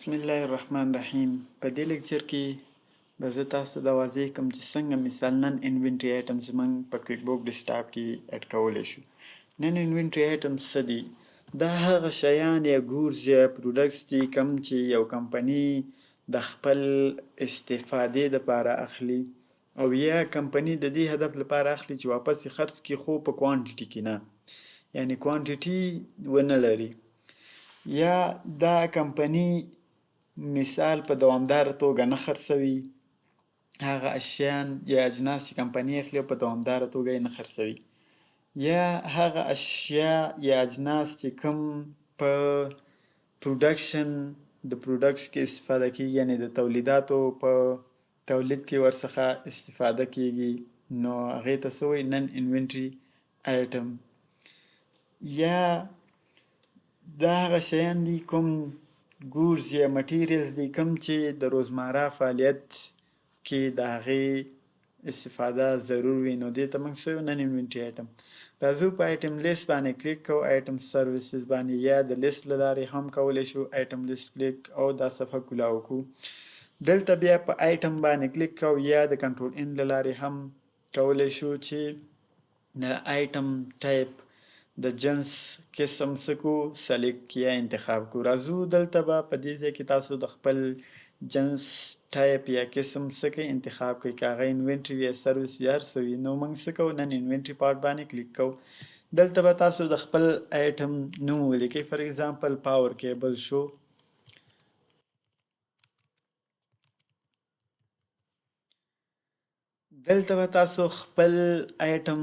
بسم الله الرحمن الرحیم. په دې لیکچر کې به زه تاسو ته واضح کوم چې څنګه مثال نن انوینټري آیټمز موږ په کویک بوک ډیسکټاپ کې اډ کولی شو. نن انوینټري آیټمز څه دي؟ دا هغه شیان یا ګورز یا پروډکټس دي کوم چې یو کمپني د خپل استفادې دپاره اخلي او یا کمپني د دې هدف لپاره اخلي چې واپس یې خرڅ کړي، خو په کوانټیټي کې نه، یعنی کوانټیټي ونه لري. یا دا کمپني مثال په دوامداره توګه نه خرڅوي، هغه اشیان یا اجناس چې کمپني اخلي او په دوامداره توګه یې نه خرڅوي. یا هغه اشیا یا اجناس چې کوم په پروډکشن د پروډکټس کې استفاده کیږي، یعنی د تولیداتو په تولید کې ورڅخه استفاده کیږي، نو هغې ته څه وایي؟ نن انوینټري آیټم. یا دا هغه شیان دي کوم ګورز یا مټیریلز دي کوم چې د روزمره فعالیت کې د هغې استفاده ضرور وي، نو دې ته موږ څه وایو؟ نن انوینټري آیټم. راځو په آیټم لیست باندې کلیک کوو، آیټم سروسز باندې، یا د لیست له لارې هم کولی شو آیټم لیست کلیک او دا صفحه کولاو کړو. دلته بیا په آیټم باندې کلیک کوو، یا د کنټرول ان له لارې هم کولی شو چې د آیټم ټایپ د جنس قسم څه کړو؟ سلیکټ یا انتخاب کړو. راځو دلته به په دې ځای کې تاسو د خپل جنس ټایپ یا قسم څه کوئ؟ انتخاب کوئ، که هغه انوینټري وي یا سروس یا هر څه وي. نو موږ څه کوو؟ نن انوینټري پارټ باندې کلیک کوو. دلته به تاسو د خپل آیټم نوم ولیکئ. فار ایگزامپل پاور کیبل شو. دلته به تاسو خپل آیټم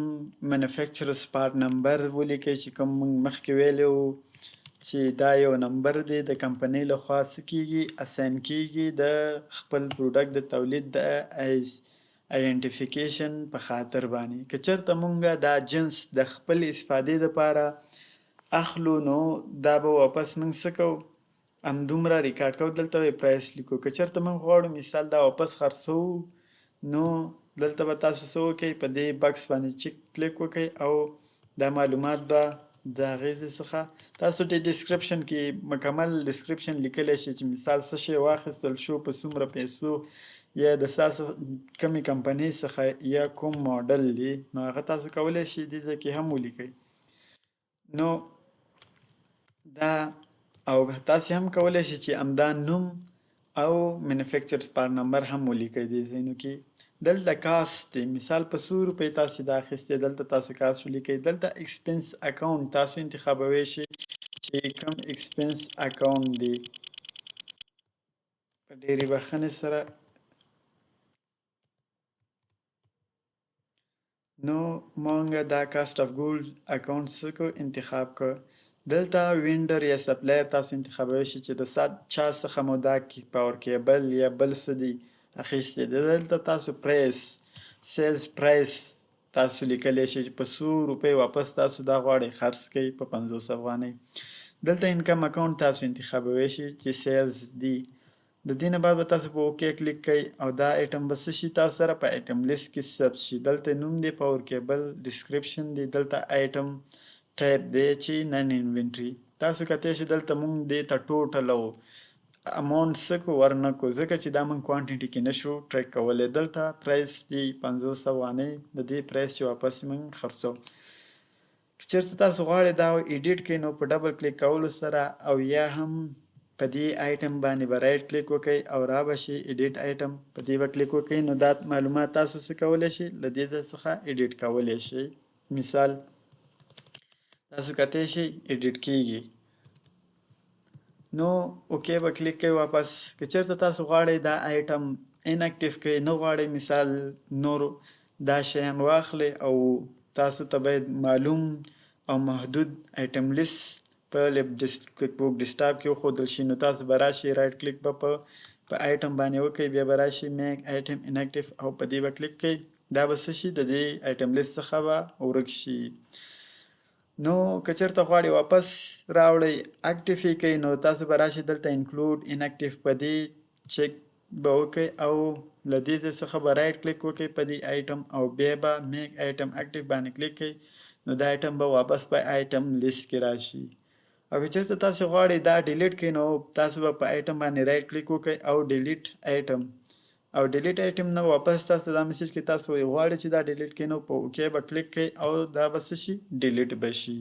مینوفیکچررز پارټ نمبر ولیکئ چې کوم موږ مخکې ویلی وو چې دا یو نمبر دی د کمپنۍ لخوا څه کیږي؟ اساین کیږي د خپل پروډکټ د تولید د آیډنټیفیکیشن په خاطر باندې. که چېرته موږ دا جنس د خپل استفادې دپاره اخلو، نو دا به واپس موږ څه کوو؟ همدومره ریکارډ کوو. دلته به پرایس لیکو. که چېرته موږ غواړو مثال دا واپس خرڅوو، نو دلته به تاسو څه وکئ؟ په دې بکس باندې چک کلیک وکئ او دا معلومات به د هغې ځای څخه تاسو د ډسکرپشن کې مکمل ډسکرپشن لیکلی شئ چې مثال څه شی واخیستل شو، په څومره پیسو، یا د ستاسو کومې کمپنۍ څخه یا کوم ماډل دی، نو هغه تاسو کولی شئ دې ځای کې هم ولیکئ. نو دا او تاسې هم کولی شئ چې همدا نوم او مینوفیکچررز پارټ نمبر هم ولیکئ دې ځایونو کې. دلته کاست دی، مثال په 100 روپۍ تاسې دا اخیستی، دلته تاسو کاست ولیکئ. دلته ایکسپنس اکاونټ تاسو انتخابوی شئ چې کوم ایکسپنس اکاونټ دی. په ډېرې بخښنې سره نو مونږ دا کاست اف ګولډ اکاونټ څه کړو؟ انتخاب کړ. دلته وینډر یا سپلایر تاسو انتخابوی شئ چې د چا څخه مو دا پاور کیبل یا بل څه دی اخیستی. دلته تاسو پرایس سیلز پرایس تاسو لیکلی شئ چې په 100 روپۍ واپس تاسو دا غواړئ خرڅ کړئ په 50 افغانۍ. دلته انکم اکاونټ تاسو انتخابوی شئ چې سیلز دی. د دې نه بعد به تاسو په اوکې کلیک کوئ او دا آیټم به څه شي؟ تاسو سره په آیټم لیست کې ثبت شي. دلته نوم دی پاور کیبل، ډسکرپشن دی، دلته آیټم ټایپ دی چې نن انوینټري. تاسو کتلی شئ دلته موږ دې ته ټوټل او اماونټ څه کړو؟ ورنه کړو، ځکه چې دا موږ کوانټیټي کې نشو ټریک کولی. دلته پرایس دی 50 افغانۍ، د دې پرایس چې واپس موږ خرڅو. که چېرته تاسو غواړئ دا ایډیټ کړئ، نو په ډبل کلیک کولو سره او یا هم په دې آیټم باندې به رایټ کلیک وکئ او را به شي ایډیټ آیټم، په دې به کلیک وکئ، نو دا معلومات تاسو څه کولی شئ؟ له دې ځای څخه ایډیټ کولی شئ. مثال تاسو کتلی شئ ایډیټ کیږي، نو اوکې به کلیک کوئ واپس. که چېرته تاسو غواړئ دا آیټم اناکټیو کړئ، نه غواړئ مثال نور دا شیان واخلئ او تاسو ته باید معلوم او محدود آیټم لیست په کویک بوک ډیسکټاپ کې وښودل شي، نو تاسو به راشئ رایټ کلیک به په آیټم باندې وکئ، بیا به راشئ میک آیټم اناکټیو او په دې به کلیک کوئ. دا به څه شي؟ د دې آیټم لیست څخه به ورک شي. نو که چېرته غواړئ واپس راوړئ اکټیو یې کوئ، نو تاسو به راشئ دلته انکلود اناکټیو په دې چک به وکئ او له دې ځای څخه به رایټ کلیک وکئ په دې آیټم او بیا به میک آیټم اکټیو باندې کلیک کوئ، نو دا آیټم به واپس په آیټم لیست کې راشي. او که چېرته تاسو غواړئ دا ډیلیټ کړئ نو تاسو به په آیټم باندې رایټ کلیک وکړئ او ډیلیټ آیټم او ډیلیټ آیټم نه واپس تاسو دا میسج کې تاسو غواړئ چې دا ډیلیټ کړئ نو په اوکې به کلیک کړئ او دا به څه شي ډیلیټ به شي.